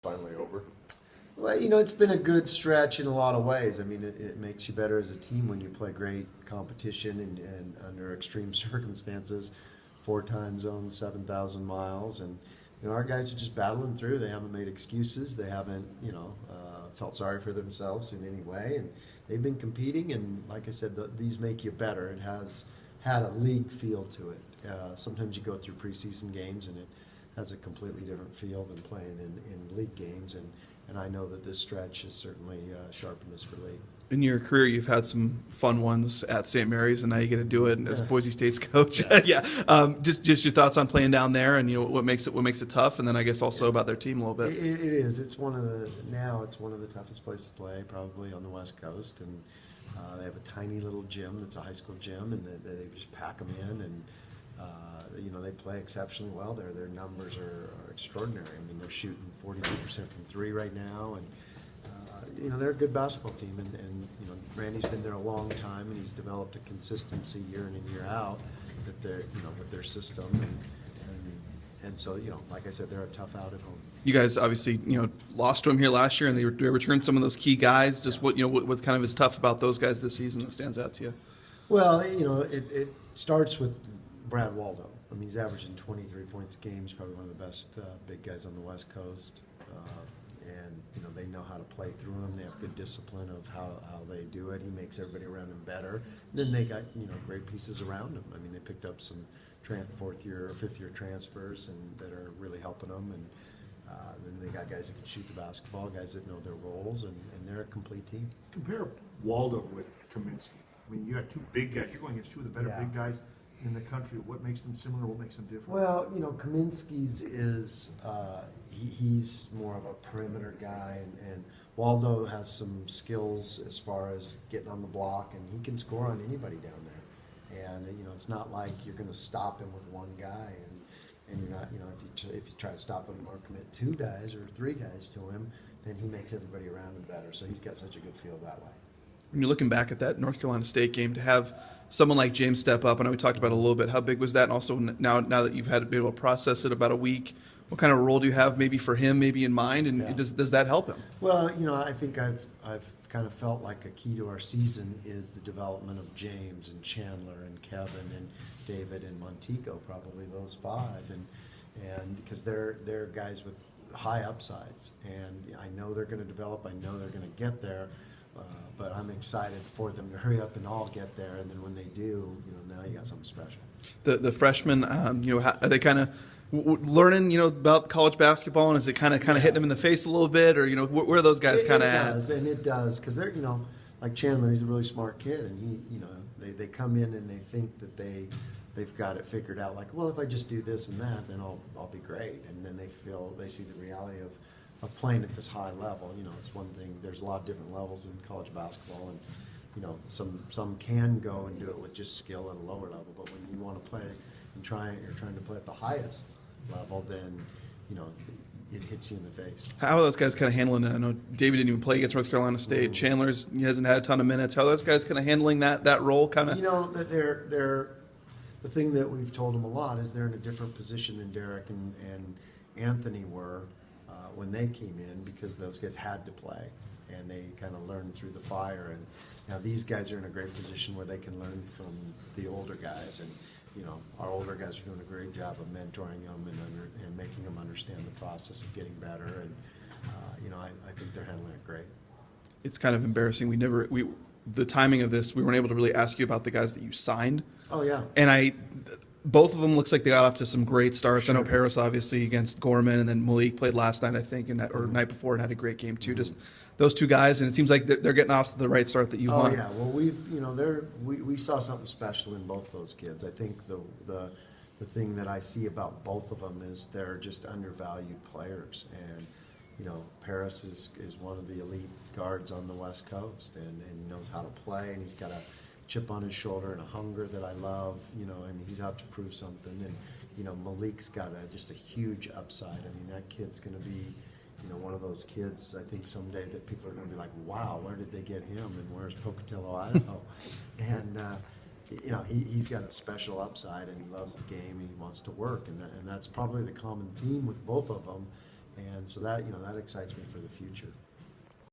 finally over? Well, it's been a good stretch in a lot of ways. I mean, it makes you better as a team when you play great competition and under extreme circumstances, 4 time zones, 7,000 miles, and our guys are just battling through. They haven't made excuses. They haven't, felt sorry for themselves in any way, and they've been competing. And like I said, these make you better. It has had a league feel to it. Sometimes you go through preseason games and it has a completely different feel than playing in league games, and I know that this stretch has certainly sharpened us for league. In your career, you've had some fun ones at St. Mary's, and now you get to do it as Boise State's coach. Yeah. Just your thoughts on playing down there, and what makes it tough, and then I guess also about their team a little bit. It is. It's one of the toughest places to play, probably on the West Coast, and they have a tiny little gym that's a high school gym, and they just pack them in, and they play exceptionally well there. Their numbers are extraordinary. I mean, they're shooting 42% from three right now, and they're a good basketball team, and Randy's been there a long time, and he's developed a consistency year in and year out that they're with their system, and so like I said, they're a tough out at home. You guys obviously lost to them here last year, and they returned some of those key guys. Just what kind of is tough about those guys this season that stands out to you? Well, it starts with Brad Waldo. I mean, he's averaging 23 points a game. He's probably one of the best big guys on the West Coast. And they know how to play through him. They have good discipline of how they do it. He makes everybody around him better. And then they got great pieces around him. I mean, they picked up some fourth-year or fifth-year transfers and that are really helping them. And then they got guys that can shoot the basketball, guys that know their roles, and they're a complete team. Compare Waldo with Kaminsky. I mean, you got two big guys. You're going against two of the better big guys in the country. What makes them similar? What makes them different? Well, Kaminsky's is he's more of a perimeter guy, and Waldo has some skills as far as getting on the block, and he can score on anybody down there. And it's not like you're going to stop him with one guy, and you're not. If you try to stop him or commit 2 guys or 3 guys to him, then he makes everybody around him better. So he's got such a good feel that way. When you're looking back at that North Carolina State game, to have someone like James step up, I know we talked about it a little bit, how big was that? And also now that you've had to be able to process it about a week, what kind of role do you have maybe for him, maybe in mind, and does that help him? Well, I think I've kind of felt like a key to our season is the development of James and Chandler and Kevin and David and Montico, probably those 5, and because they're guys with high upsides, and I know they're going to develop. I know they're going to get there. But I'm excited for them to hurry up and all get there, and then when they do, now you got something special. The freshmen, are they kind of learning, about college basketball, and is it kind of hitting them in the face a little bit, or where are those guys kind of at? It does, because they're like Chandler, he's a really smart kid, and they come in and they think that they've got it figured out. Like, well, if I just do this and that, then I'll be great, and then they see the reality of playing at this high level. It's one thing. There's a lot of different levels in college basketball, and some can go and do it with just skill at a lower level. But when you want to play and you're trying to play at the highest level, then it hits you in the face. How are those guys kind of handling it? I know David didn't even play against North Carolina State. He hasn't had a ton of minutes. How are those guys kind of handling that role? Kind of. That they're the thing that we've told them a lot is they're in a different position than Derek and Anthony were when they came in, because those guys had to play and they kind of learned through the fire. And now these guys are in a great position where they can learn from the older guys, and our older guys are doing a great job of mentoring them and making them understand the process of getting better. And I think they're handling it great. It's kind of embarrassing. The timing of this, we weren't able to really ask you about the guys that you signed. Oh yeah. And both of them looks like they got off to some great starts. Sure. I know Paris obviously against Gorman, and then Malik played last night, I think, or night before, and had a great game too. Just those 2 guys, and it seems like they're getting off to the right start that you want. Oh yeah. Well, we saw something special in both those kids. I think the thing that I see about both of them is they're just undervalued players, and Paris is one of the elite guards on the West Coast, and he knows how to play, and he's got a chip on his shoulder and a hunger that I love, and he's out to prove something. And Malik's got just a huge upside. I mean, that kid's going to be one of those kids, I think, someday that people are going to be like, wow, where did they get him, and where's Pocatello, Idaho? And he's got a special upside, and he loves the game, and he wants to work, and that's probably the common theme with both of them And so that, that excites me for the future.